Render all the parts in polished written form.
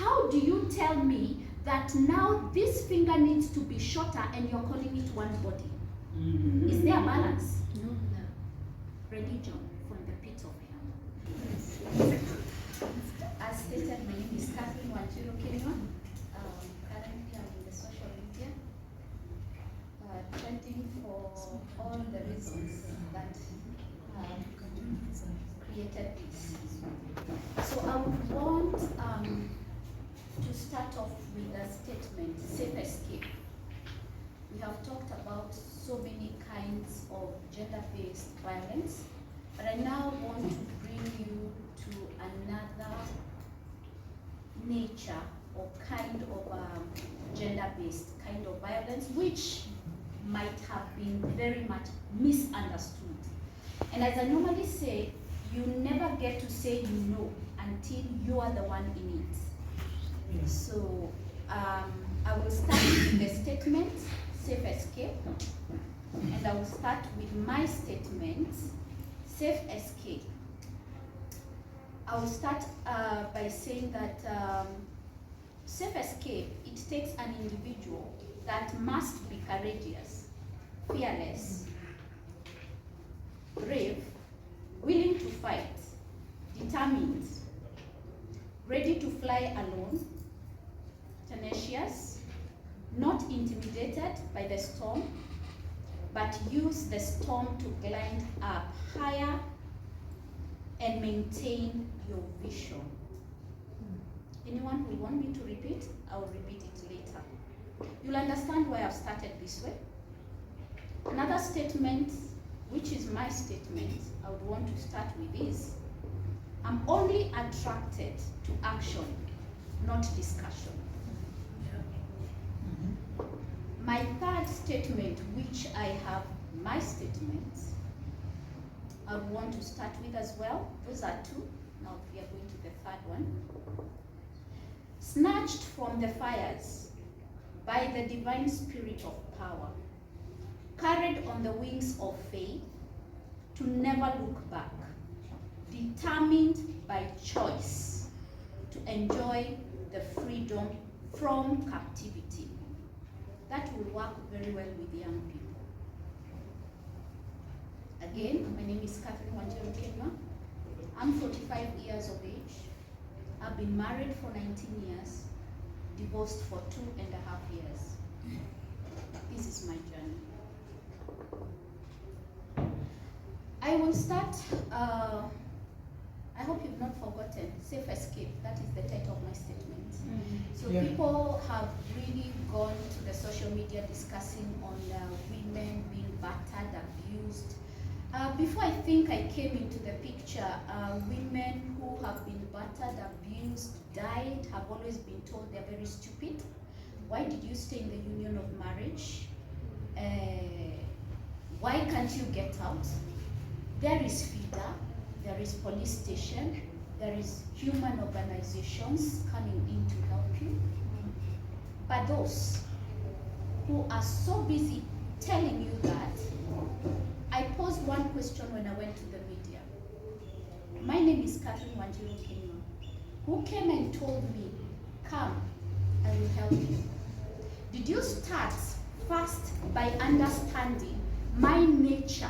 How do you tell me that now this finger needs to be shorter and you're calling it one body? Is there a balance? No. Religion from the pit of hell. As stated, my name is Catherine Wanjiru Kirima. Currently, I'm in the social media, trending for all the reasons that created this. So I would want to start off with a statement, safe escape. We have talked about so many kinds of gender-based violence, but I now want to bring you to another nature or kind of gender-based kind of violence, which might have been very much misunderstood. And as I normally say, you never get to say you know until you are the one in it. Yes. So I will start with the statement, safe escape, and I will start with my statement, safe escape. I will start by saying that safe escape, it takes an individual that must be courageous, fearless, brave, willing to fight, determined, ready to fly alone, tenacious, not intimidated by the storm, but use the storm to climb up higher and maintain your vision. Anyone who want me to repeat, I will repeat it later. You'll understand why I've started this way. Another statement, which is my statement, I would want to start with is, I'm only attracted to action, not discussion. My third statement, which I have my statements, I would want to start with as well. Those are two. Now we are going to the third one. Snatched from the fires by the divine spirit of power, carried on the wings of faith, to never look back, determined by choice to enjoy the freedom from captivity. That will work very well with young people. Again, my name is Catherine Wanjiru Kirima. I'm 45 years of age. I've been married for 19 years, divorced for 2.5 years. This is my journey. I will start, I hope you've not forgotten, safe escape. That is the title of my statement. So people have really gone to the social media discussing on women being battered, abused. Before I think I came into the picture, women who have been battered, abused, died, have always been told they're very stupid. Why did you stay in the union of marriage? Why can't you get out? There is FIDA, there is police station, there is human organizations coming in to help you. But those who are so busy telling you that, I posed one question when I went to the media. My name is Catherine Wanjiru Kirima. Who came and told me, come, I will help you? Did you start first by understanding my nature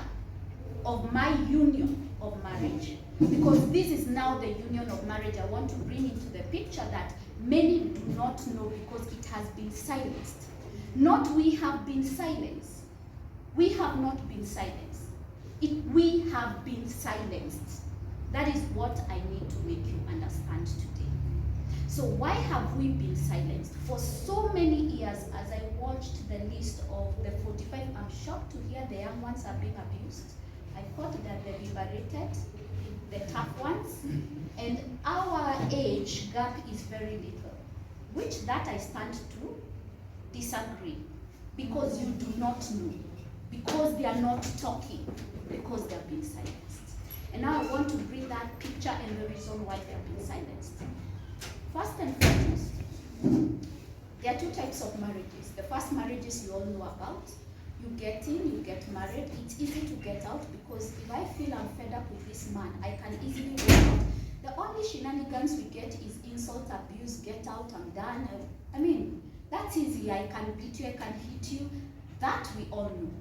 of my union of marriage? Because this is now the union of marriage I want to bring into the picture that many do not know because it has been silenced. Not we have been silenced. We have not been silenced. We have been silenced. That is what I need to make you understand today. So why have we been silenced? For so many years, as I watched the list of the 45, I'm shocked to hear the young ones are being abused. I thought that they've liberated the tough ones, and our age gap is very little, which that I stand to disagree, because you do not know, because they are not talking, because they have been silenced. And now I want to bring that picture and the reason why they have been silenced. First and foremost, there are two types of marriages. The first marriages you all know about. You get in, you get married. It's easy to get out because if I feel I'm fed up with this man, I can easily walk out. The only shenanigans we get is insult, abuse, get out, I'm done. I mean, that's easy. I can beat you, I can hit you. That we all know.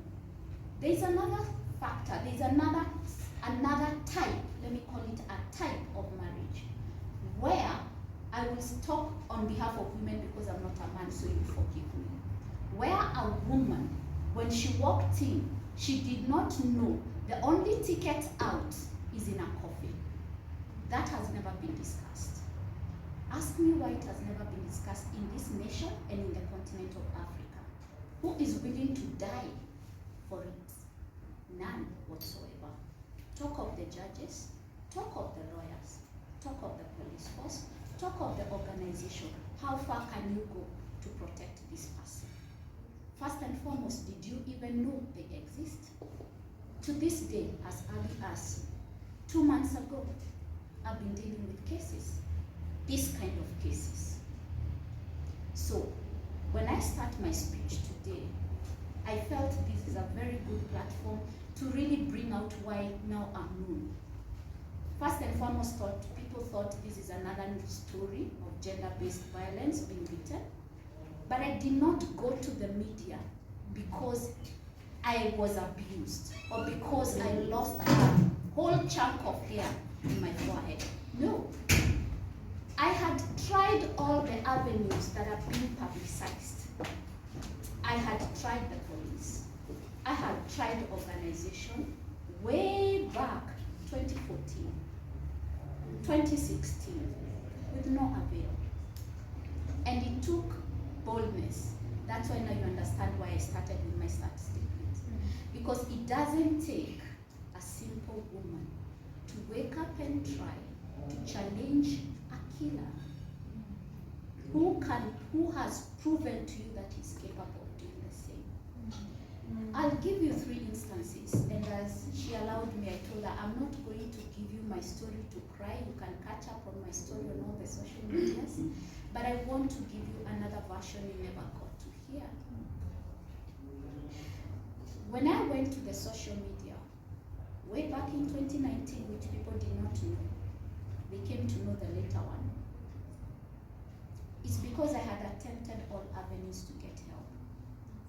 There's another factor, there's another type, let me call it a type of marriage, where I will talk on behalf of women because I'm not a man, so you forgive me. Where a woman, when she walked in, she did not know the only ticket out is in a coffin. That has never been discussed. Ask me why it has never been discussed in this nation and in the continent of Africa. Who is willing to die for it? None whatsoever. Talk of the judges, talk of the lawyers, talk of the police force, talk of the organization. How far can you go to protect this person? First and foremost, did you even know they exist? To this day, as early as 2 months ago, I've been dealing with cases, this kind of cases. So, when I start my speech today, I felt this is a very good platform to really bring out why now I'm known. First and foremost, people thought this is another story of gender-based violence being written. But I did not go to the media because I was abused or because I lost a whole chunk of hair in my forehead. No. I had tried all the avenues that are being publicized. I had tried the police. I had tried organization way back 2014, 2016, with no avail. And it took boldness. That's why now you understand why I started with my start statement. Because it doesn't take a simple woman to wake up and try to challenge a killer who has proven to you that he's capable of doing the same. I'll give you 3 instances, and as she allowed me, I told her I'm not going to give you my story to cry. You can catch up on my story on all the social medias, but I want to give you another version you never got to hear. When I went to the social media, way back in 2019, which people did not know, they came to know the later one. It's because I had attempted all avenues to get help.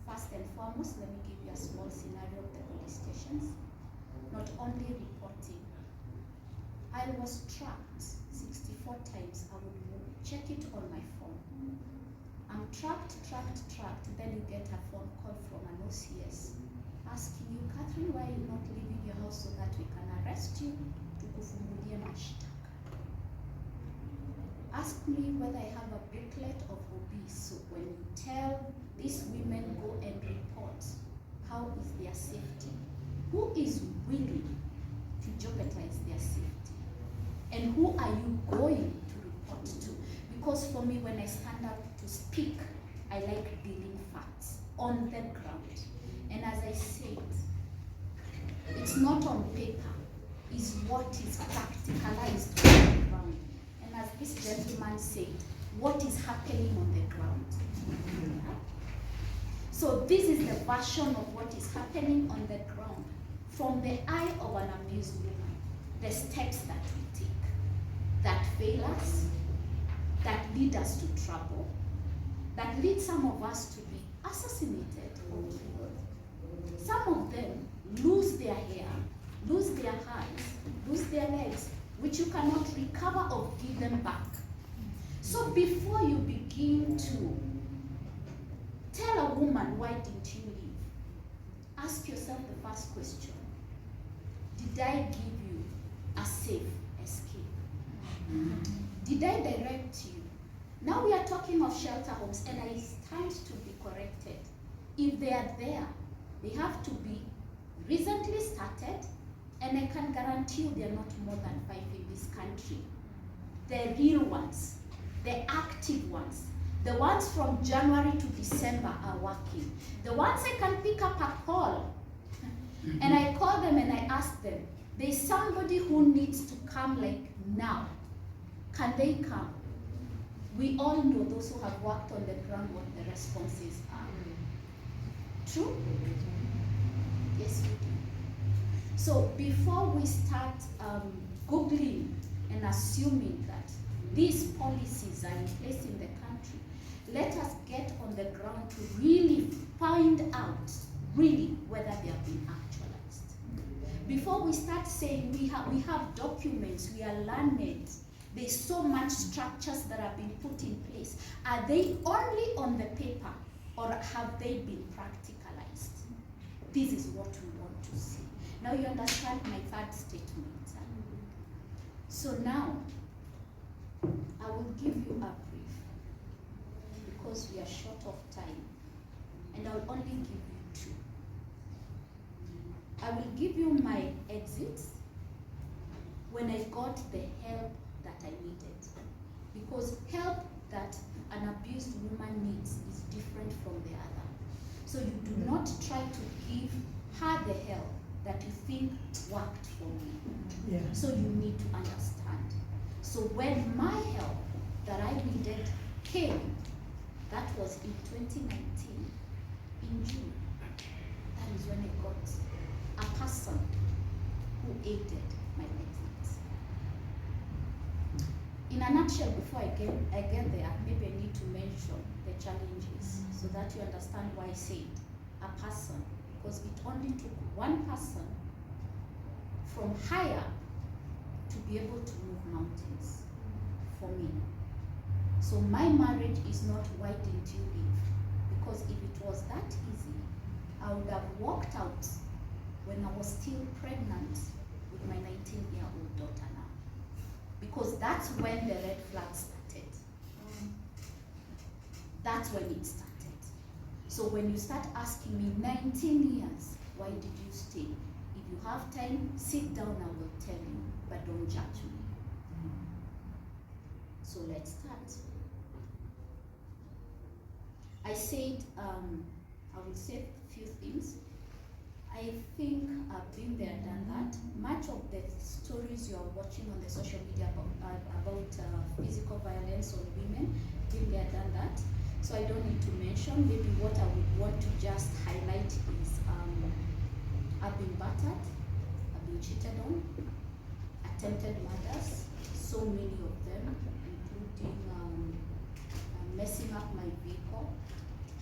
First and foremost, let me give you a small scenario of the police stations. Not only reporting, I was tracked 64 times. I would check it on my phone. I'm tracked, then you get a phone call from an OCS asking you, Catherine, why are you not leaving your house so that we can arrest you? Tukufungulie mashtaka. Ask me whether I have a booklet of obese, so when you tell these women go and report, how is their safety? Who is willing to jeopardize their safety? And who are you going to report to? Because for me, when I stand up to speak, I like dealing facts on the ground. And as I said, it's not on paper, it's what is practicalized on the ground. And as this gentleman said, what is happening on the ground? Yeah? So this is the version of what is happening on the ground from the eye of an abused woman. The steps that we take that fail us, that lead us to trouble, that lead some of us to be assassinated or killed. Some of them lose their hair, lose their eyes, lose their legs, which you cannot recover or give them back. So before you begin to tell a woman, why didn't you leave? Ask yourself the first question. Did I give you a safe escape? Did I direct you? Now we are talking of shelter homes, and I stand to be corrected. If they are there, they have to be recently started, and I can guarantee you they are not more than 5 in this country. The real ones, the active ones, the ones from January to December are working. The ones I can pick up a call, and I call them and I ask them, there's somebody who needs to come like now. Can they come? We all know, those who have worked on the ground, what the responses are. True? Yes, we do. So before we start Googling and assuming that these policies are in place in the country, let us get on the ground to really find out really whether they have been actualized. Before we start saying we have documents, we are learned, there's so much structures that have been put in place. Are they only on the paper or have they been practicalized? This is what we want to see. Now you understand my third statement. So now, I will give you a brief because we are short of time, and I'll only give you two. I will give you my exits when I got the help that I needed, because help that an abused woman needs is different from the other. So you do not try to give her the help that you think worked for me. Yeah. So you need to understand. So when my help that I needed came, that was in 2019, in June. That is when I got a person who aided my exit. In a nutshell, before I get there, maybe I need to mention the challenges so that you understand why I said a person, because it only took one person from higher to be able to move mountains for me. So my marriage is not why didn't you leave? Because if it was that easy, I would have walked out when I was still pregnant with my 19-year-old daughter now. Because that's when the red flag started. That's when it started. So when you start asking me 19 years, why did you stay? If you have time, sit down, I will tell you, but don't judge me. So let's start. I said, I will say a few things. I think I've been there, done that. Much of the stories you are watching on the social media about physical violence on women, been there, done that. So I don't need to mention. Maybe what I would want to just highlight is I've been battered, I've been cheated on, attempted murders, so many of them, including messing up my vehicle,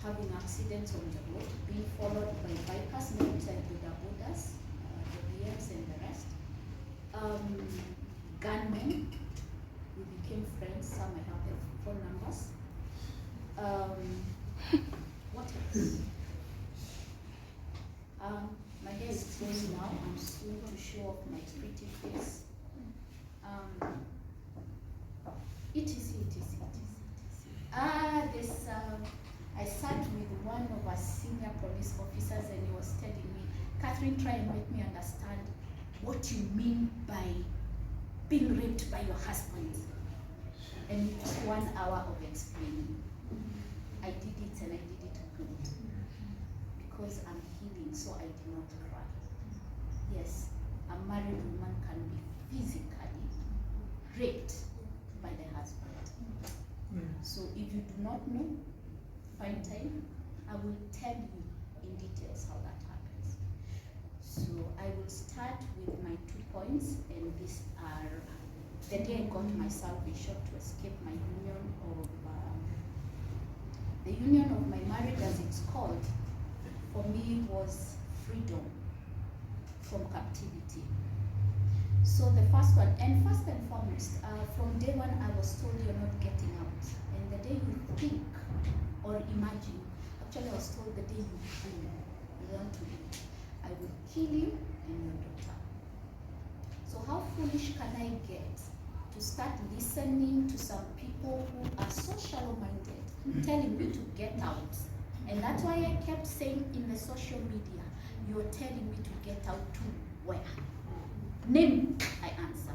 having accidents on the road, being followed by bikers, not the borders, the BMs and the rest. Gunmen, we became friends, some I have their phone numbers. What else? My hair is closed now, I'm soon to show off my pretty face. I sat with one of our senior police officers and he was telling me, Catherine, try and make me understand what you mean by being raped by your husband. And it took 1 hour of explaining. I did it and I did it good. Because I'm healing, so I did not cry. Yes, a married woman can be physically raped by the husband. So if you do not know, find time, I will tell you in details how that happens. So I will start with my 2 points, and these are the day I got my salvation to escape my union of the union of my marriage, as it's called, for me was freedom from captivity. So the first one, and first and foremost, from day one I was told you're not getting out. And the day you think or imagine, actually I was told the day you want to leave, I will kill you and your daughter. So how foolish can I get to start listening to some people who are so shallow-minded, telling me to get out? And that's why I kept saying in the social media, you're telling me to get out to where? Name, I answer.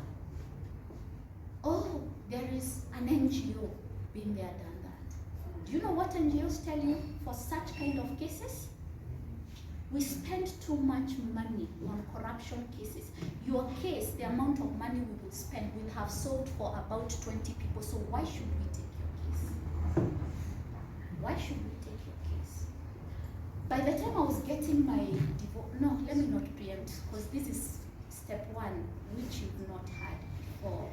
Oh, there is an NGO, been there, done that. Do you know what NGOs tell you for such kind of cases? We spend too much money on corruption cases. Your case, the amount of money we will spend, will have sold for about 20 people. So why should we take your case? Why should we take your case? By the time I was getting my divorce, no, let me not preempt, because this is step one, which you've not had before.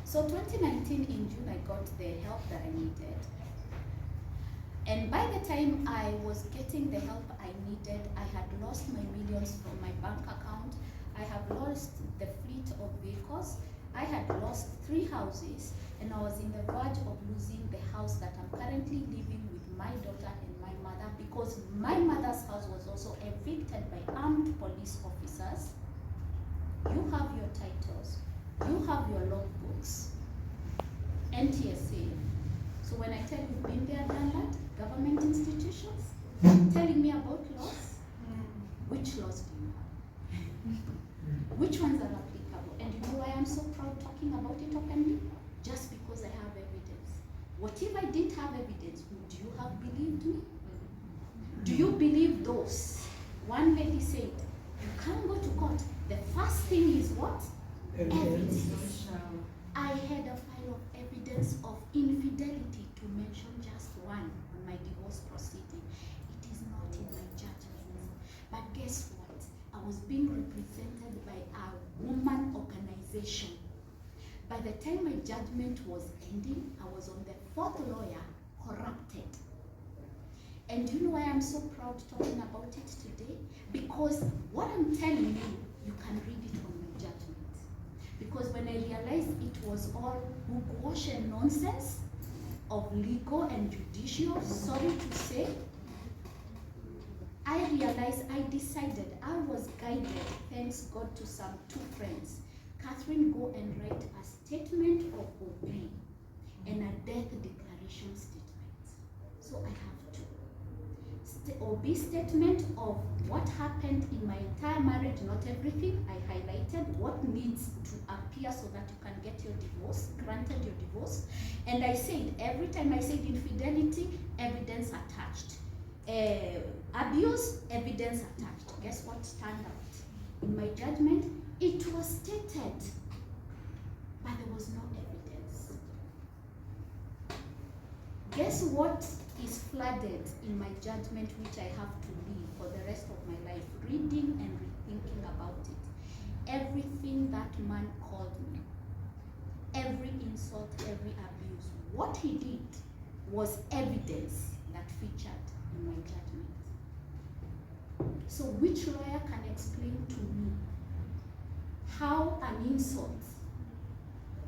So 2019 in June, I got the help that I needed. And by the time I was getting the help I needed, I had lost my millions from my bank account. I have lost the fleet of vehicles. I had lost 3 houses, and I was in the verge of losing the house that I'm currently living with my daughter and my mother, because my mother's house was also evicted by armed police officers. You have your titles, you have your logbooks, NTSA. So when I tell you been there, done that, government institutions telling me about laws, which laws do you have? Which ones are applicable? And you know why I'm so proud talking about it openly? Just because I have evidence. What if I didn't have evidence? Would you have believed me? Do you believe those? One lady said, you can't go to court. The first thing is what? Evidence. I had a file of evidence of infidelity, to mention just one, on my divorce proceeding. It is not in my judgment. But guess what? I was being represented by a woman organization. By the time my judgment was ending, I was on the 4th lawyer, corrupted. And you know why I'm so proud talking about it today? Because what I'm telling you, you can read it on my judgment. Because when I realized it was all hogwash and nonsense of legal and judicial, sorry to say, I realized, I decided, I was guided, thanks God, to some 2 friends. Catherine, go and write a statement of obey and a death declaration statement. So I have 2. Obey statement of what happened in my entire marriage, not everything. I highlighted what needs to appear so that you can get your divorce, granted your divorce. And I said, every time I said infidelity, evidence attached. Abuse, evidence attached. Guess what turned out? In my judgment, it was stated, but there was no evidence. Guess what is flooded in my judgment, which I have to leave for the rest of my life, reading and rethinking about it. Everything that man called me, every insult, every abuse, what he did was evidence that featured in my judgment. So which lawyer can explain to me how an insult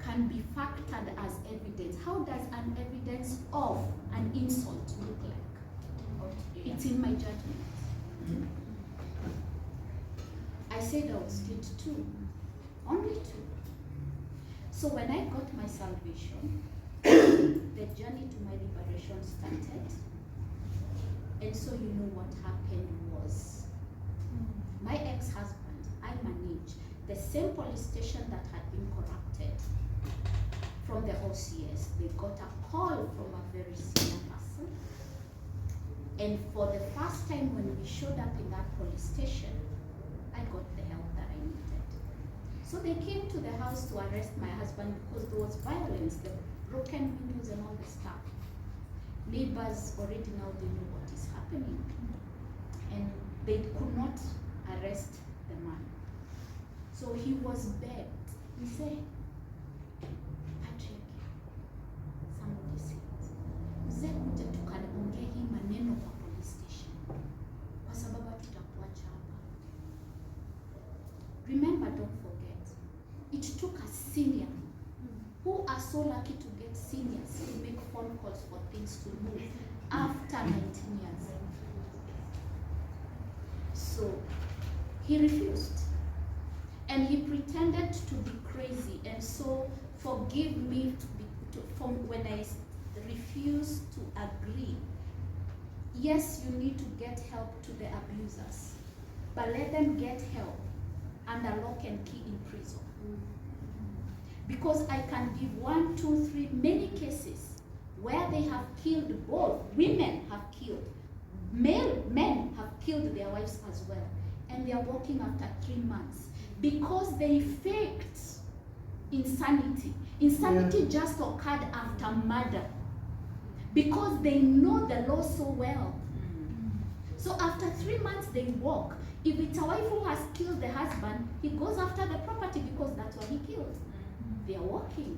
can be factored as evidence? How does an evidence of an insult look like? It's in my judgment. I said I would state 2, only 2. So when I got my salvation, the journey to my liberation started. And so you know what happened was, my ex-husband, I managed the same police station that had been corrupted. From the OCS, they got a call from a very senior person. And for the first time when we showed up in that police station, I got the help that I needed. So they came to the house to arrest my husband because there was violence, the broken windows and all the stuff. Neighbors already now, they know what is happening. And they could not arrest the man. So he was begged. He said, Patrick, somebody said, mzee kuja tukaongea hii maneno kwa police station, kwa sababu tutakuacha hapa. Remember, don't forget, it took a senior who are so lucky to get seniors to make phone calls for things to move after 19 years. So he refused. And he pretended to be crazy. And so forgive me from when I refuse to agree. Yes, you need to get help to the abusers, but let them get help under lock and key in prison. Because I can give 1, 2, 3, many cases where they have killed both. Women have killed. Men have killed their wives as well. And they are walking after 3 months. Because they faked insanity. Insanity just occurred after murder. Because they know the law so well. So after 3 months they walk. If it's a wife who has killed the husband, he goes after the property because that's what he killed. They are walking.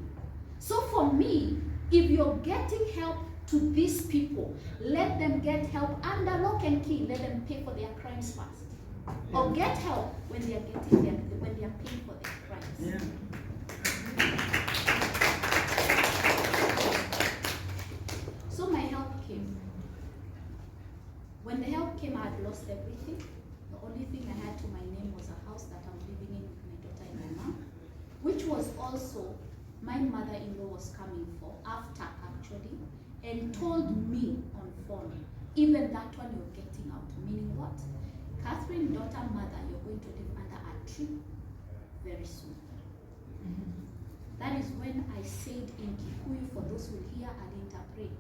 So for me, if you're getting help to these people, let them get help under lock and key. Let them pay for their crimes first, or get help when they are paying for their crimes. Yeah. So my help came. When the help came, I had lost everything. The only thing I had to my name was a house that I'm living in with my daughter and my mom, which was also my mother-in-law was coming for after actually, and told me on phone, even that one you're getting out. Meaning what? Catherine, daughter, mother, you're going to live under a tree very soon. That is when I said in Kikuyu, for those who hear, I'll interpret.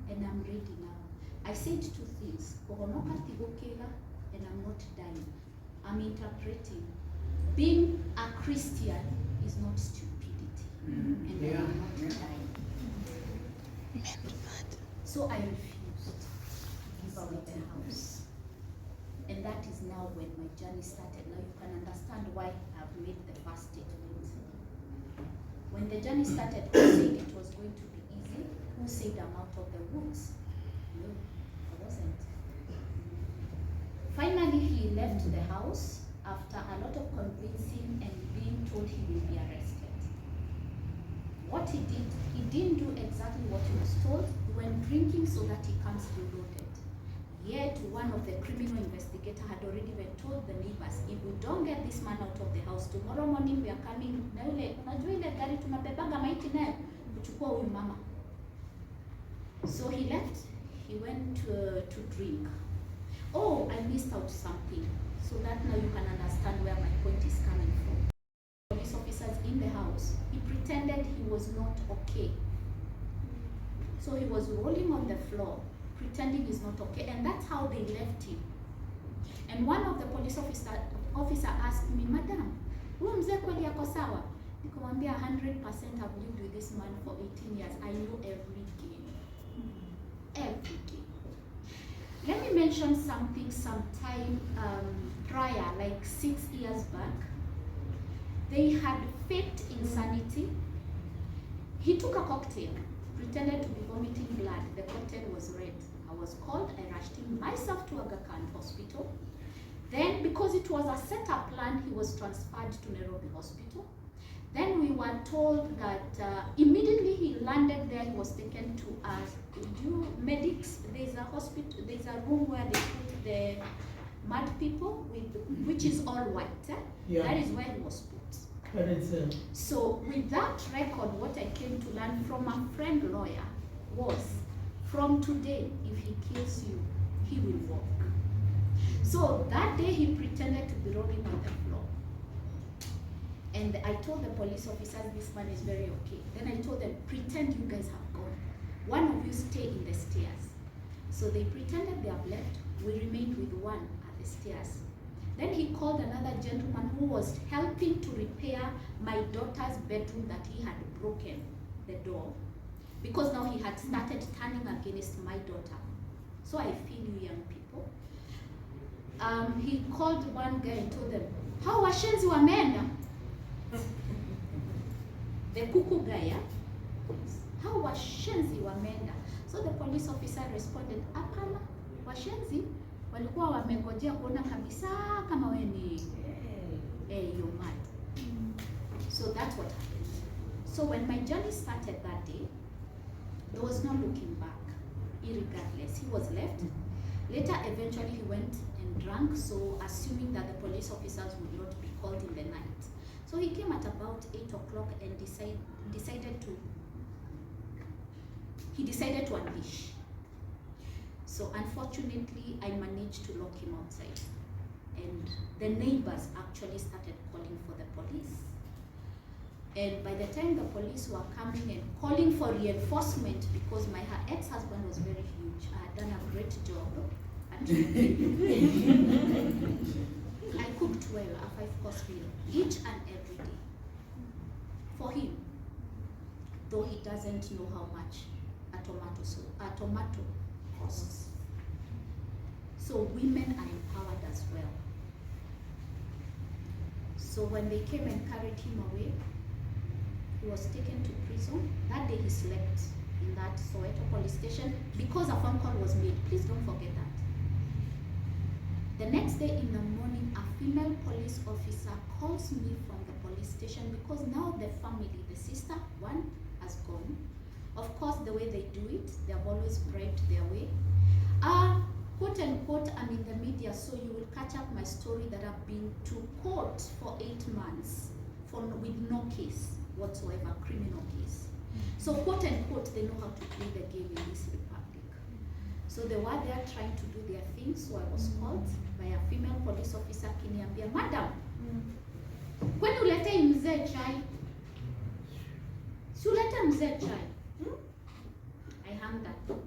And I'm ready now. I said two things. And I'm not dying. I'm interpreting. Being a Christian is not stupidity. And I am not dying. So I refused to give away the house. And that is now when my journey started. Now you can understand why I've made the first statement. When the journey started, who said it was going to be easy? Who said I'm out of the woods? No, I wasn't. Finally, he left the house after a lot of convincing and being told he will be arrested. What he did, he didn't do exactly what he was told. He went drinking so that he comes reloaded. Yet one of the criminal investigator had already been told the neighbors, if we don't get this man out of the house, tomorrow morning we are coming, na yule, unajua ile gari tunabebaga maiti nayo, kuchukua huyu mama. So he left, he went to drink. Oh, I missed out something. So that now you can understand where my point is coming from. Police officers in the house, he pretended he was not okay. So he was rolling on the floor, pretending he's not okay, and that's how they left him. And one of the police officer asked me, Madam, huyu mzee kweli yako sawa? Nikamwambia 100% I've lived with this man for 18 years. I know every game. Every game. Let me mention something sometime prior, like 6 years back. They had faked insanity. He took a cocktail, pretended to be vomiting blood. The cocktail was red. I was called, I rushed him myself to Aga Khan Hospital. Then, because it was a set-up plan, he was transferred to Nairobi Hospital. Then we were told that immediately he landed there, he was taken to medics. There's a hospital, there's a room where they put the mad people, which is all white. Yeah. That is where he was put. So with that record, what I came to learn from a friend lawyer was, from today, if he kills you, he will walk. So that day he pretended to be rolling on the floor. And I told the police officers, this man is very okay. Then I told them, pretend you guys have gone. One of you stay in the stairs. So they pretended they have left. We remained with one at the stairs. Then he called another gentleman who was helping to repair my daughter's bedroom that he had broken the door. Because now he had started turning against my daughter. So I feel you young people. He called one guy and told them, how washenzi wameenda? The kuku guy, yeah? How washenzi wameenda? So the police officer responded, apana, washenzi walikuwa wamengojea kuona kabisa kama wewe ni you're mad. So that's what happened. So when my journey started that day, there was no looking back. Irregardless, he was left. Later, eventually, he went and drank, so assuming that the police officers would not be called in the night. So he came at about 8 o'clock and decided to unleash. So unfortunately, I managed to lock him outside. And the neighbors actually started calling for the police. And by the time the police were coming and calling for reinforcement, because her ex-husband was very huge, I had done a great job at I cooked well, a 5-course meal, each and every day. For him, though he doesn't know how much a tomato costs. So women are empowered as well. So when they came and carried him away, He was taken to prison. That day he slept in that Soweto police station because a phone call was made. Please don't forget that. The next day in the morning, a female police officer calls me from the police station because now the family, the sister, one has gone. Of course, the way they do it, they have always bribed their way. Quote unquote, I'm in the media, so you will catch up my story that I've been to court for 8 months with no case whatsoever, criminal case. So quote unquote, they know how to play the game in this republic. So they were there trying to do their thing, so I was called by a female police officer kiniambia, madam, kwani ulete mzee chai? Si ulete mzee chai? I hung up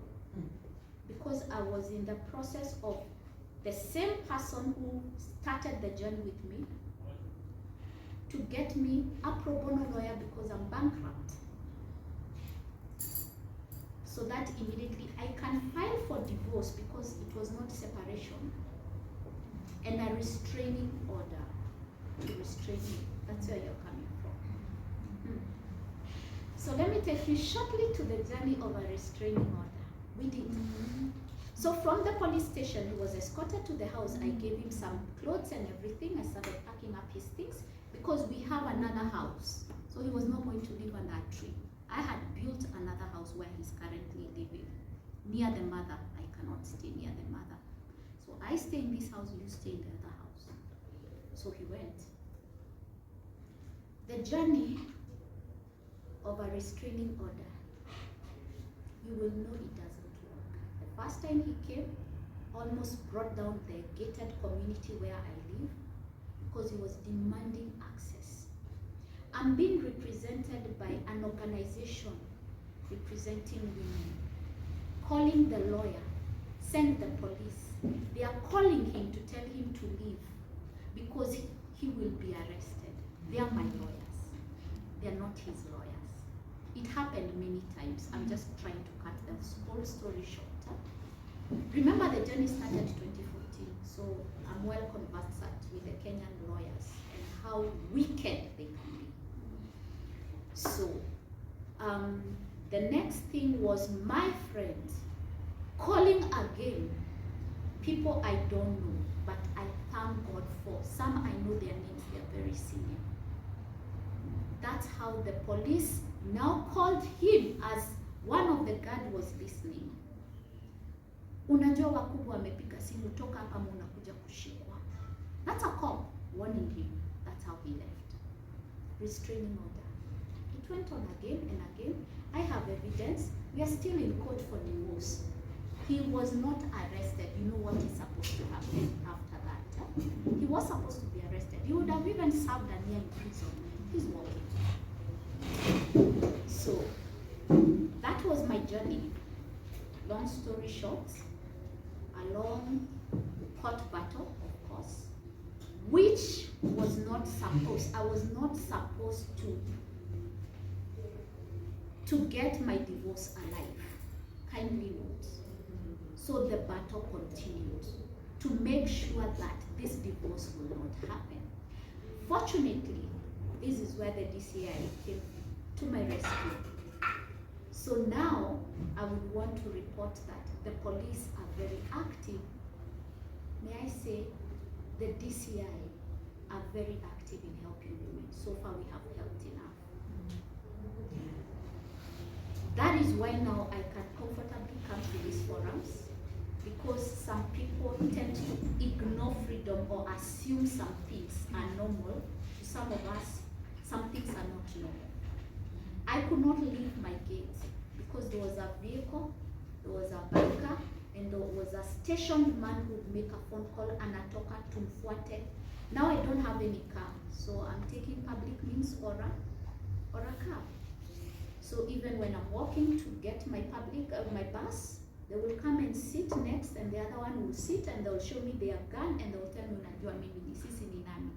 because I was in the process of the same person who started the journey with me to get me a pro bono lawyer because I'm bankrupt. So that immediately I can file for divorce because it was not separation, and a restraining order to restrain me. That's where you're coming from. So let me take you shortly to the journey of a restraining order. We did. So from the police station, he was escorted to the house. I gave him some clothes and everything. I started packing up his things because we have another house. So he was not going to live under a tree. I had built another house where he's currently living. Near the mother, I cannot stay near the mother. So I stay in this house, you stay in the other house. So he went. The journey of a restraining order, you will know it doesn't work. The first time he came, almost brought down the gated community where I live because he was demanding access. I'm being represented by an organization representing women, calling the lawyer, send the police. They are calling him to tell him to leave because he will be arrested. They are my lawyers. They are not his lawyers. It happened many times. I'm just trying to cut the whole story short. Remember, the journey started 2014, so I'm well conversant with the Kenyan lawyers and how wicked they can be. So the next thing was my friend calling again people I don't know, but I thank God for some. I know their names, they're very senior. That's how the police now called him as one of the guard was listening. Unajua wakubwa wamepiga simu, toka hapa unakuja kushikwa. That's a cop warning him. That's how he left. Restraining order. It went on again and again. I have evidence. We are still in court for divorce. He was not arrested. You know what is supposed to happen after that? He was supposed to be arrested. He would have even served a year in prison. He's walking. So that was my journey. Long story short, a long court battle, of course, which was not supposed, I was not supposed to get my divorce alive. Kindly note. So the battle continued to make sure that this divorce will not happen. Fortunately, this is where the DCI came to my rescue. So now I would want to report that the police are very active. May I say the DCI are very active in helping women. So far we have helped enough. That is why now I can comfortably come to these forums, because some people tend to ignore freedom or assume some things are normal. To some of us, some things are not normal. I could not leave my gate because there was a vehicle, there was a banker, and there was a stationed man who would make a phone call, anatoka tumfuate. Now I don't have any car, so I'm taking public means or a car. So even when I'm walking to get my my bus, they will come and sit next, and the other one will sit and they'll show me their gun and they'll tell me, unajua mimi ni sisi ni nani.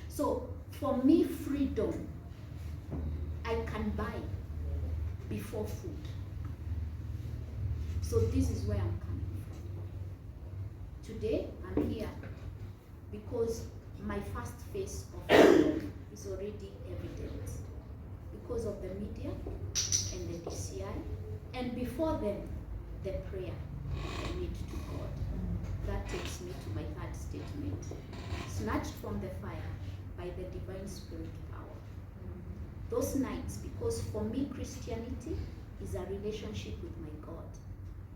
So for me, freedom, I can buy before food. So this is where I'm coming from. Today, I'm here because my first phase of freedom is already evident. because of the media and the DCI, and before them, the prayer I made to God. That takes me to my third statement. Snatched from the fire by the divine spirit power. Those nights, because for me Christianity is a relationship with my God.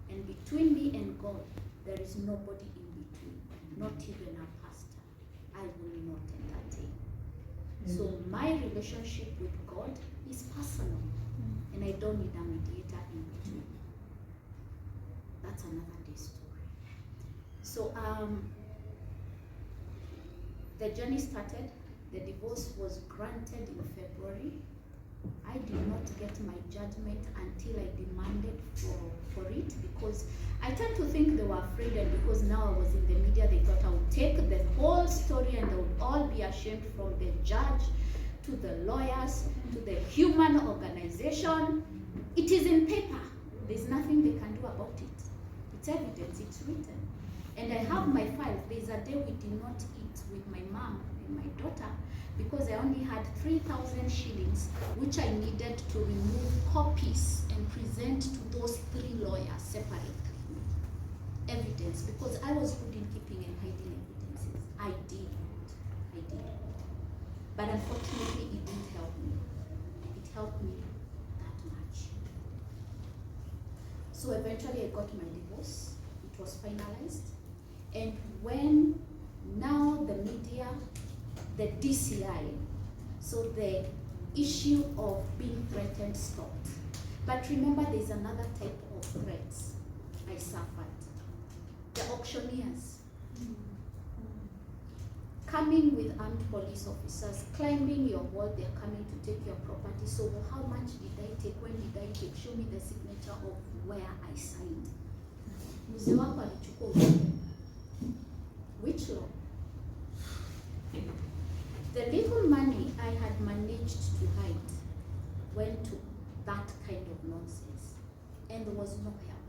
And between me and God, there is nobody in between, not even a pastor. I will not entertain. So my relationship with God is personal, and I don't need a mediator in between. That's another day story. So the journey started. The divorce was granted in February. I did not get my judgment until I demanded for it, because I tend to think they were afraid, and because now I was in the media, they thought I would take the whole story and they would all be ashamed, from the judge to the lawyers to the human organization. It is in paper. There's nothing they can do about it. It's evidence, it's written. And I have my files. There's a day we did not eat with my mom and my daughter because I only had 3,000 shillings, which I needed to remove copies and present to those 3 lawyers separately. Evidence, because I was good in keeping and hiding evidences. I did. But unfortunately, it didn't help me. It helped me that much. So eventually I got my divorce. It was finalized. And when now the media, the DCI, so the issue of being threatened stopped. But remember, there's another type of threats I suffered. The auctioneers coming with armed police officers, climbing your wall, they're coming to take your property. So how much did I take? When did I take? Show me the signature of where I signed. Mzee wako alichukua ujumbe. Which law? The little money I had managed to hide went to that kind of nonsense, and there was no help.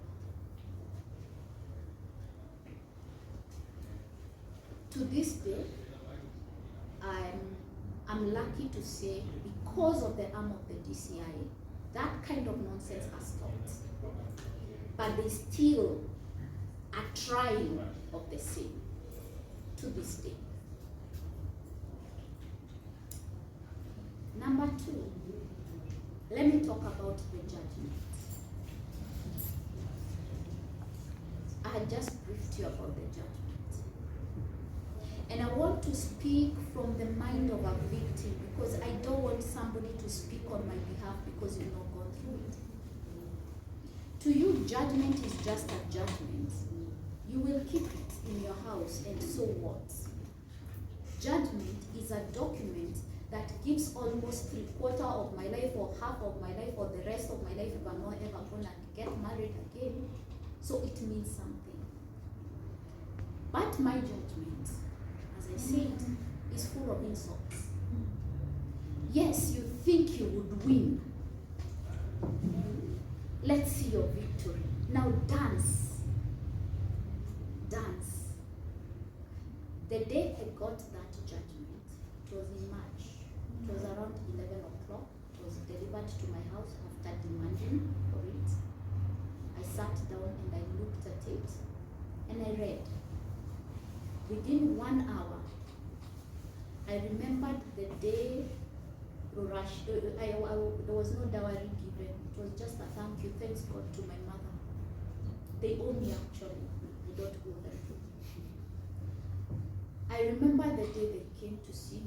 To this day, I'm lucky to say, because of the arm of the DCI, that kind of nonsense has stopped. But there's still a trying of the same to this day. Number 2, let me talk about the judgment. I had just briefed you about the judgment. And I want to speak from the mind of a victim, because I don't want somebody to speak on my behalf because you've not gone through it. To you, judgment is just a judgment. You will keep it in your house, and so what? Judgment is a document that gives almost 3/4 of my life, or half of my life, or the rest of my life if I'm not ever gonna get married again. So it means something. But my judgment, as I said, is full of insults. Yes, you think you would win. Let's see your victory. Now dance. Dance. The day I got that judgment, it was in March. It was around 11 o'clock. It was delivered to my house after demanding for it. I sat down and I looked at it and I read. Within 1 hour, I remembered the day there was no dowry given. It was just a thank you, thanks God, to my mother. They owe me actually. I don't owe them. I remember the day they came to see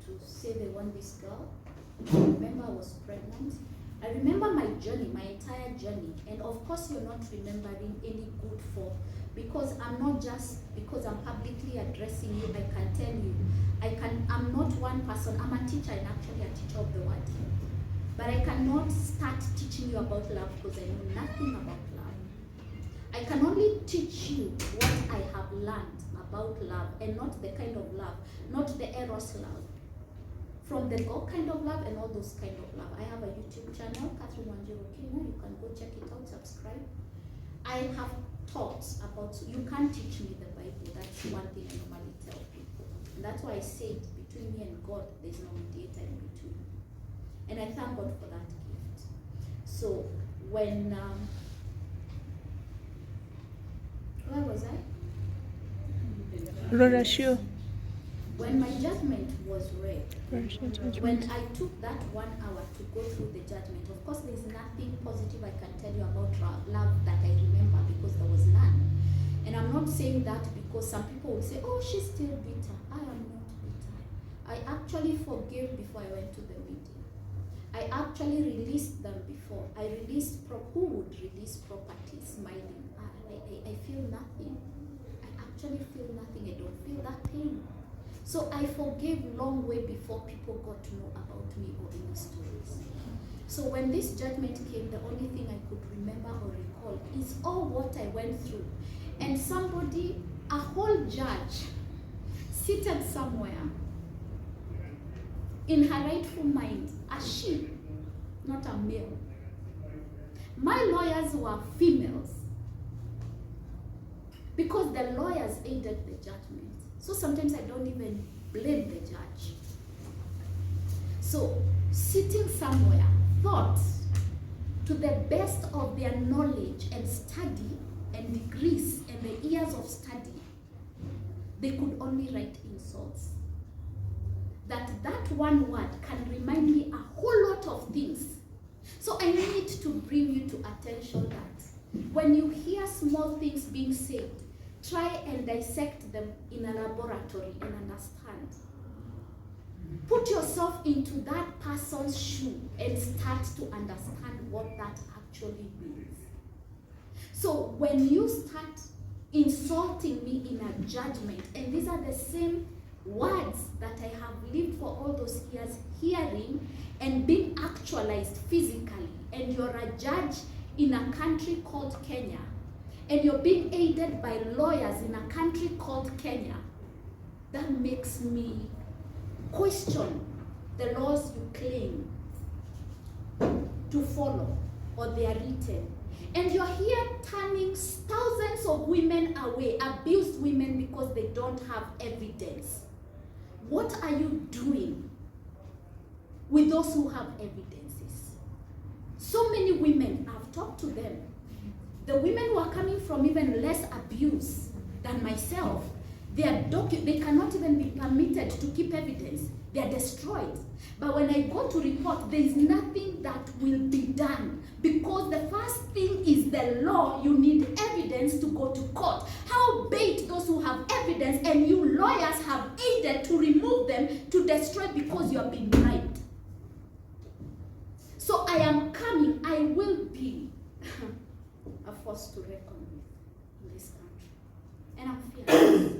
to say they want this girl. I remember I was pregnant. I remember my journey, my entire journey. And of course you're not remembering any good form, because I'm not just, because I'm publicly addressing you, I can tell you, I'm not one person, I'm a teacher and actually a teacher of the word. But I cannot start teaching you about love because I know nothing about love. I can only teach you what I have learned about love, and not the kind of love, not the eros love. From the God kind of love and all those kind of love. I have a YouTube channel, Catherine Wanjiru Kina. You can go check it out, subscribe. I have thoughts about, you can't teach me the Bible. That's one thing I normally tell people. And that's why I said, between me and God, there's no mediator in between. And I thank God for that gift. So when, where was I? Rorashio. When my judgment was read, when Judgment. I took that 1 hour to go through the judgment, of course there's nothing positive I can tell you about love that I remember because there was none. And I'm not saying that because some people will say, oh, she's still bitter. I am not bitter. I actually forgave before I went to the meeting. I actually released them before. I released, who would release property smiling? I feel nothing. I actually feel nothing. I don't feel that pain. So I forgave long way before people got to know about me or any stories. So when this judgment came, the only thing I could remember or recall is all what I went through. And somebody, a whole judge, seated somewhere, in her rightful mind, a she, not a male. My lawyers were females because the lawyers aided the judgment. So sometimes I don't even blame the judge. So sitting somewhere, thought to the best of their knowledge and study and degrees and the years of study, they could only write insults. That one word can remind me a whole lot of things. So I need to bring you to attention that when you hear small things being said, try and dissect them in a laboratory and understand. Put yourself into that person's shoe and start to understand what that actually means. So when you start insulting me in a judgment, and these are the same words that I have lived for all those years hearing and being actualized physically, and you're a judge in a country called Kenya, and you're being aided by lawyers in a country called Kenya, that makes me question the laws you claim to follow or they are written. And you're here turning thousands of women away, abused women, because they don't have evidence. What are you doing with those who have evidences? So many women, I've talked to them. The women who are coming from even less abuse than myself, they cannot even be permitted to keep evidence. They are destroyed. But when I go to report, there is nothing that will be done, because the first thing is the law. You need evidence to go to court. How bait those who have evidence, and you lawyers have aided to remove them, to destroy, because you have been bribed. So I am coming. I will be a force to reckon with in this country. And I'm fearless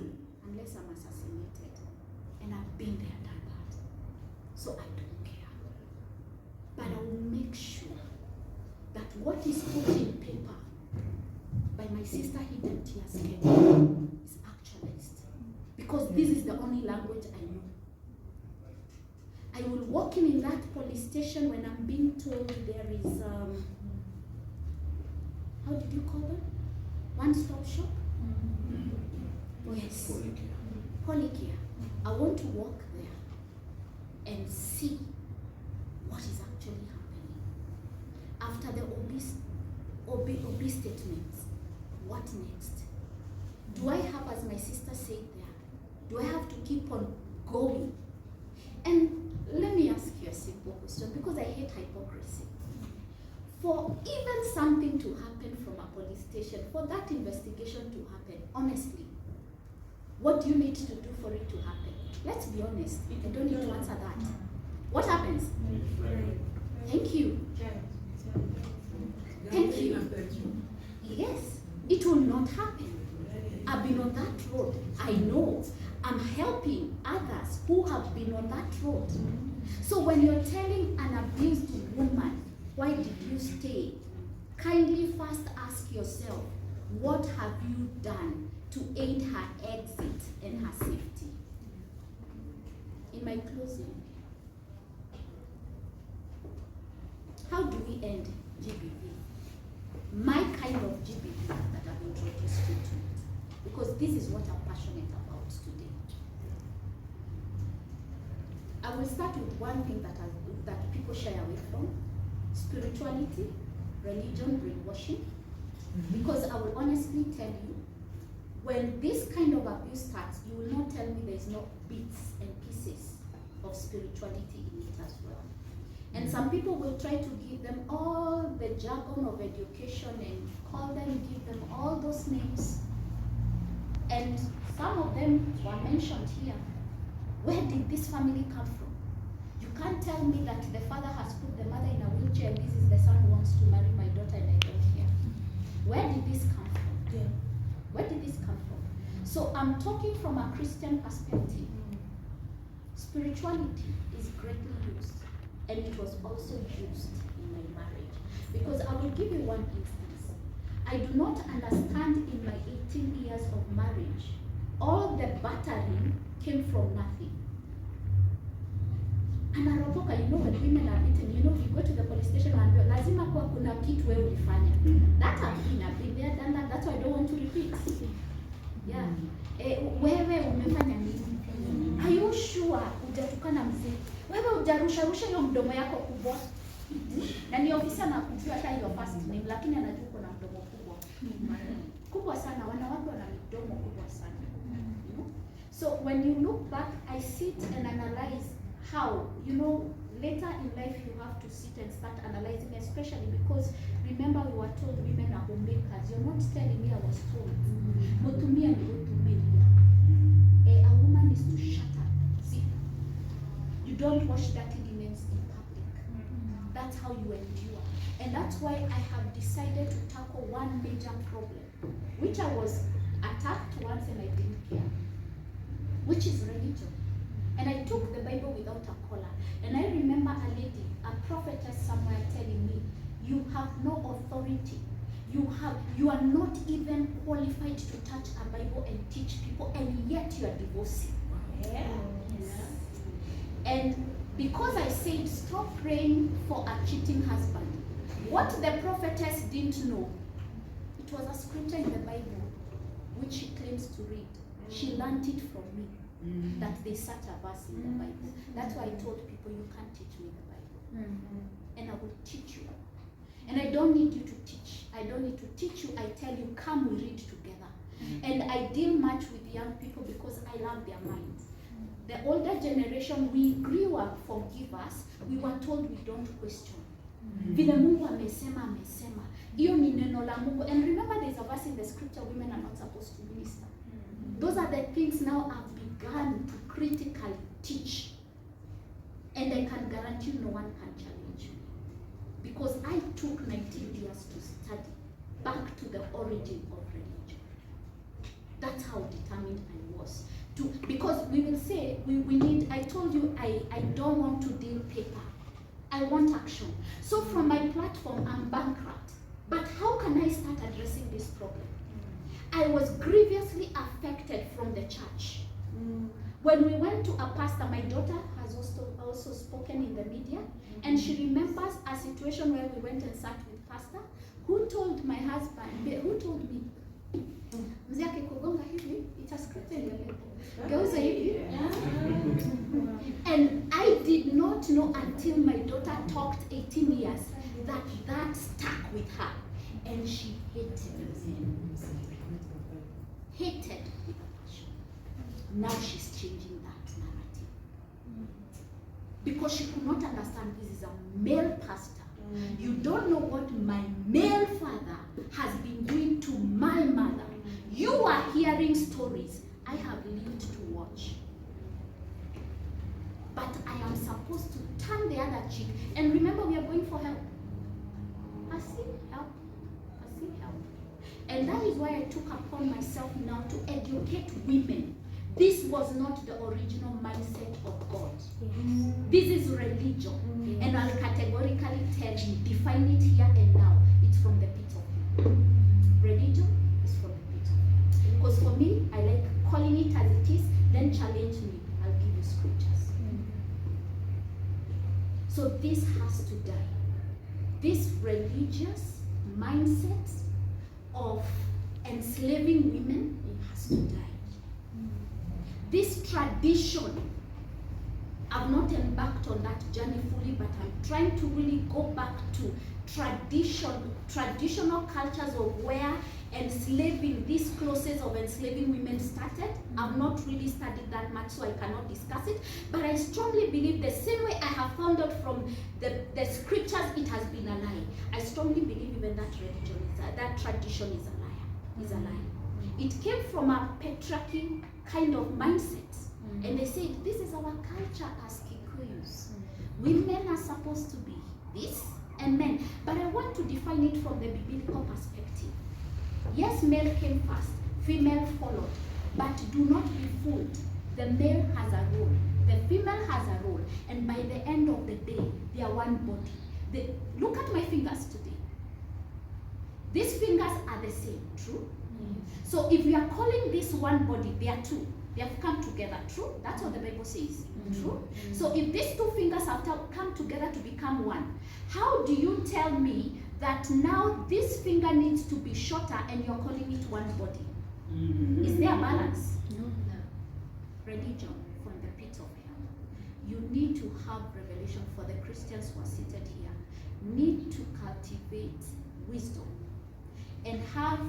unless I'm assassinated. And I've been there, done that. So I don't care. But I will make sure that what is put in paper by my sister Hidden Tears is actualized. Because this is the only language I know. I will walk in that police station when I'm being told there is, how did you call them? One-stop shop? Yes. Polycare. I want to walk there and see what is actually happening. After the obese statements, what next? Do I have, as my sister said there, do I have to keep on going? And let me ask you a simple question, because I hate hypocrisy. For even something to happen from a police station, for that investigation to happen, honestly, what do you need to do for it to happen? Let's be honest. I don't need to answer that. What happens? Thank you. Thank you. Yes, it will not happen. I've been on that road. I know. I'm helping others who have been on that road. So when you're telling an abused woman, why did you stay? Kindly first ask yourself, what have you done to aid her exit and her safety? In my closing, how do we end GBV? My kind of GBV that I've introduced you to, because this is what I'm passionate about today. I will start with one thing that people shy away from: spirituality, religion, brainwashing. Because I will honestly tell you, when this kind of abuse starts, you will not tell me there's no bits and pieces of spirituality in it as well. And some people will try to give them all the jargon of education and give them all those names. And some of them were mentioned here. Where did this family come from? You can't tell me that the father has put the mother in a wheelchair and this is the son who wants to marry my daughter and I don't care. Where did this come from? Yeah. Where did this come from? So I'm talking from a Christian perspective. Spirituality is greatly used, and it was also used in my marriage. Because I will give you one instance. I do not understand in my 18 years of marriage, all the battering came from nothing. Anaropoka, you know, when women are beaten, you know, you go to the police station and you're lazima kwa kuna kitu wewe ulifanya. That has been there, done that. That's why I don't want to repeat. Yeah. Wewe umefanya nini? Are you sure hujatukana mzee? Wewe hujarusha hiyo mdomo yako kubwa? Na ni ofisa na kujua hata hiyo first name, lakini anajua uko na mdomo kubwa. Kubwa sana, wanawake wana mdomo kubwa sana. So when you look back, I sit and analyze how, you know, later in life you have to sit and start analyzing, especially because remember we were told women are homemakers. You're not telling me I was told. Motumia ni utumilia. A woman is to shut up. See, you don't wash dirty linens in public. That's how you endure. And that's why I have decided to tackle one major problem, which I was attacked once and I didn't care, which is religion. And I took the Bible without a collar. And I remember a lady, a prophetess somewhere telling me, you have no authority. You are not even qualified to touch a Bible and teach people, and yet you are divorcing. Yeah. Yes. And because I said stop praying for a cheating husband, what the prophetess didn't know, it was a scripture in the Bible which she claims to read. She learned it from me. That they such a verse in the Bible. That's why I told people, you can't teach me the Bible. And I will teach you. And I don't need you to teach. I don't need to teach you. I tell you, come, we read together. And I deal much with young people because I love their minds. The older generation, we grew up forgivers. We were told we don't question. Vile Mungu amesema, amesema. Iyo ni neno la Mungu. And remember, there's a verse in the scripture, women are not supposed to minister. Those are the things now I've begun to critically teach. And I can guarantee you no one can challenge me. Because I took 19 years to study back to the origin of religion. That's how determined I was. Because we will say, we need, I told you, I don't want to deal paper. I want action. So from my platform, I'm bankrupt. But how can I start addressing this problem? I was grievously affected from the church. When we went to a pastor, my daughter has also spoken in the media, and she remembers a situation where we went and sat with pastor, who told my husband, who told me, mzee akikugonga hivi, it's a script in your Bible. Geuza hivi. And I did not know until my daughter talked 18 years that stuck with her, and she hated with a passion. Now she's changing that narrative. Because she could not understand this is a male pastor. You don't know what my male father has been doing to my mother. You are hearing stories. I have lived to watch. But I am supposed to turn the other cheek. And remember, we are going for help. I see help. And that is why I took upon myself now to educate women. This was not the original mindset of God. Yes. This is religion. And I'll categorically tell you, define it here and now. It's from the pit of hell. Religion is from the pit of hell. Because for me, I like calling it as it is, then challenge me. I'll give you scriptures. So this has to die. This religious mindset of enslaving women, it has to die. This tradition I've not embarked on that journey fully, but I'm trying to really go back to traditional cultures of where enslaving, these clauses of enslaving women started. I've not really studied that much, so I cannot discuss it. But I strongly believe the same way I have found out from the scriptures, it has been a lie. I strongly believe even that that tradition is a lie. Is a lie. It came from a patriarchy kind of mindset. And they said, this is our culture as Kikuyus. Women are supposed to be this, and men. But I want to define it from the biblical perspective. Yes, male came first, female followed. But do not be fooled. The male has a role, the female has a role. And by the end of the day, they are one body. Look at my fingers today. These fingers are the same, true? So if we are calling this one body, they are two. They have come together, true? That's what the Bible says, true? So if these two fingers have come together to become one, how do you tell me that now this finger needs to be shorter and you're calling it one body? Is there a balance? No. Religion from the pit of hell. You need to have revelation. For the Christians who are seated here, need to cultivate wisdom and have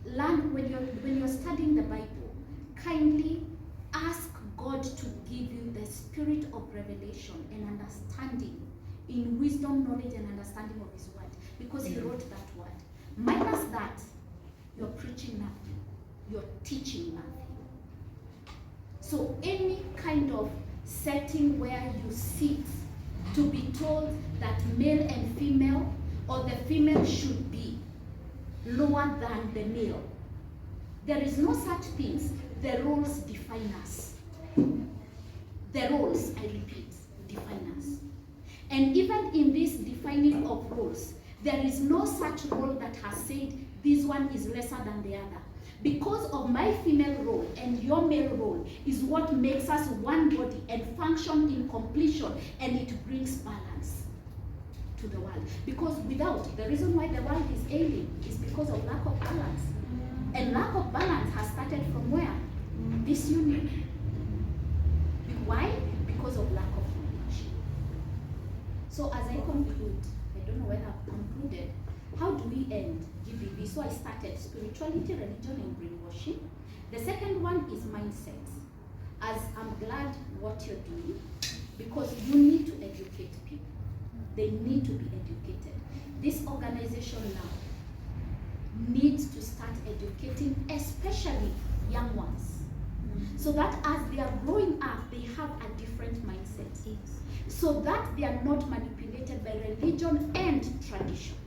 learn when you're studying the Bible, kindly ask God to give you the spirit of revelation and understanding in wisdom, knowledge, and understanding of his word, because he wrote that word. Minus that, you're preaching nothing, you're teaching nothing. So any kind of setting where you sit to be told that male and female, or the female should be lower than the male. There is no such things. The roles define us. The roles, I repeat, define us. And even in this defining of roles, there is no such role that has said this one is lesser than the other. Because of my female role and your male role is what makes us one body and function in completion, and it brings balance to the world. Because without, the reason why the world is ailing is because of lack of balance. And lack of balance has started from where? Disunion. Why? Because of lack of knowledge. So as I conclude, I don't know whether I've concluded, how do we end GBV? So I started spirituality, religion, and brainwashing. The second one is mindset. As I'm glad what you're doing, because you need to educate people. They need to be educated. This organization now needs to start educating, especially young ones, so that as they are growing up, they have a different mindset, so that they are not manipulated by religion and tradition.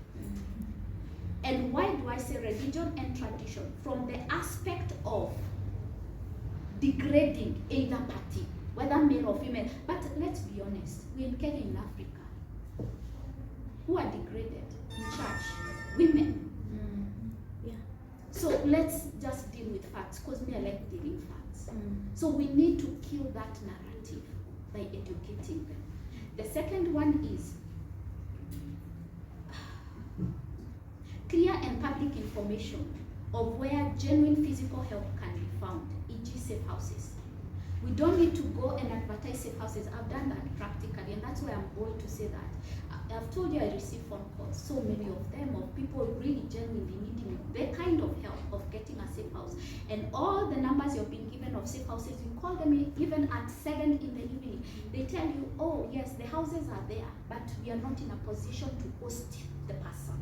And why do I say religion and tradition? From the aspect of degrading either party, whether male or female. But let's be honest, we're in Kenya, in Africa. Who are degraded in church? Women. Yeah. So let's just deal with facts, because me, I like dealing facts. So we need to kill that narrative by educating them. The second one is clear and public information of where genuine physical help can be found, e.g. safe houses. We don't need to go and advertise safe houses. I've done that practically, and that's why I'm bold to say that. I've told you I receive phone calls, so many of them, of people really genuinely needing the kind of help of getting a safe house. And all the numbers you're being given of safe houses, you call them even at 7 in the evening. They tell you, oh yes, the houses are there, but we are not in a position to host the person.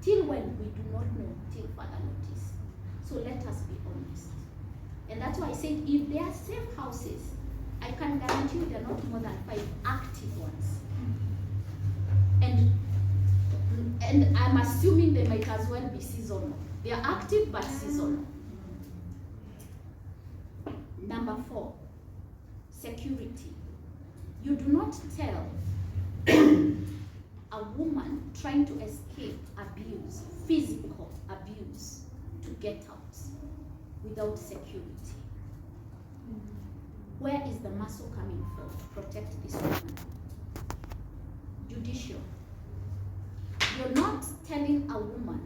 Till when, we do not know, till further notice. So let us be honest. And that's why I said, if they are safe houses, I can guarantee you they're not more than 5 active ones. And I'm assuming they might as well be seasonal. They are active but seasonal. Number 4, security. You do not tell a woman trying to escape abuse, physical abuse, to get out without security. Where is the muscle coming from to protect this woman? Judicial. You're not telling a woman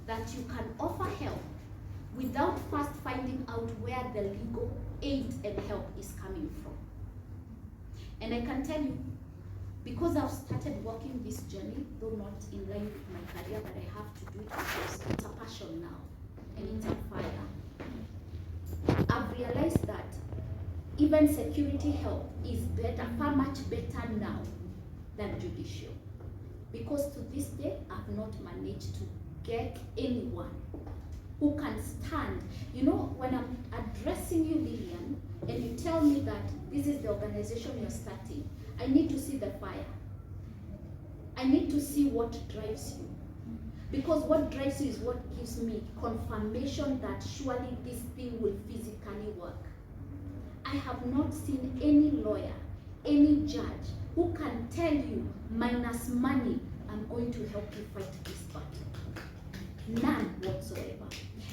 that you can offer help without first finding out where the legal aid and help is coming from. And I can tell you, because I've started walking this journey, though not in line with my career, but I have to do it because it's a passion now and it's a fire. I've realized that even security help is better, far much better now than judicial. Because to this day, I've not managed to get anyone who can stand. You know, when I'm addressing you, Lillian, and you tell me that this is the organization you're starting, I need to see the fire. I need to see what drives you. Because what drives you is what gives me confirmation that surely this thing will physically work. I have not seen any lawyer, any judge who can tell you, minus money, I'm going to help you fight this battle. None whatsoever.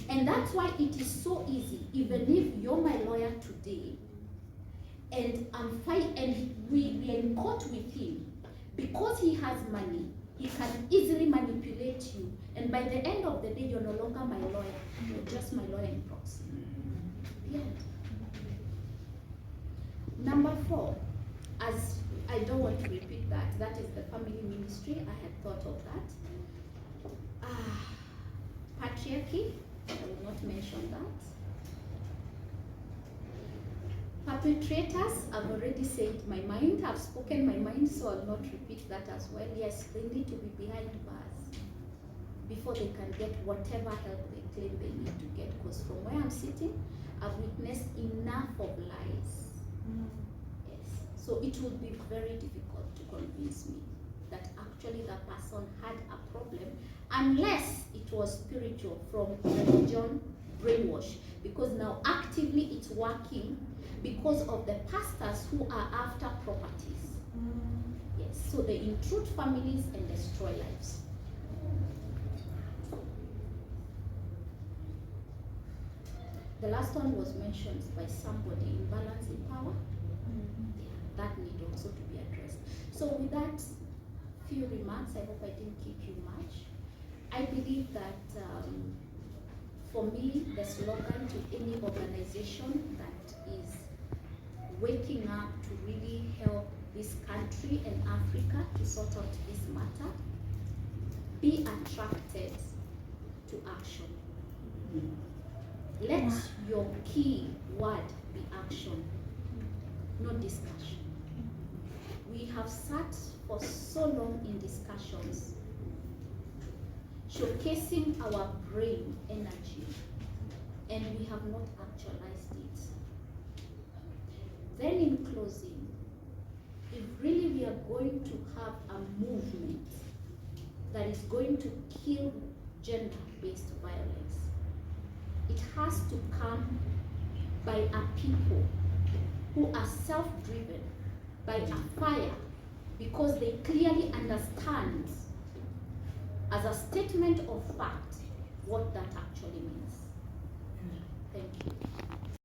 And that's why it is so easy, even if you're my lawyer today, and we are in court with him, because he has money, he can easily manipulate you. And by the end of the day, you're no longer my lawyer, you're just my lawyer in proxy. Period. Number 4, as I don't want to repeat that, that is the family ministry. I had thought of that. Patriarchy, I will not mention that. Perpetrators, I've already said my mind, I've spoken my mind, so I'll not repeat that as well. Yes, they need to be behind bars before they can get whatever help they claim they need to get. Because from where I'm sitting, I've witnessed enough of lies. Yes, so it would be very difficult to convince me that actually that person had a problem, unless it was spiritual from religion brainwash, because now actively it's working because of the pastors who are after properties. Yes, so they intrude families and destroy lives. The last one was mentioned by somebody, imbalance in power. Yeah, that need also to be addressed. So with that few remarks, I hope I didn't keep you much. I believe that for me, the slogan to any organization that is waking up to really help this country and Africa to sort out this matter, be attracted to action. Let your key word be action, not discussion. We have sat for so long in discussions, showcasing our brain energy, and we have not actualized it. Then in closing, if really we are going to have a movement that is going to kill gender-based violence, it has to come by a people who are self-driven, by a fire, because they clearly understand as a statement of fact what that actually means. Thank you.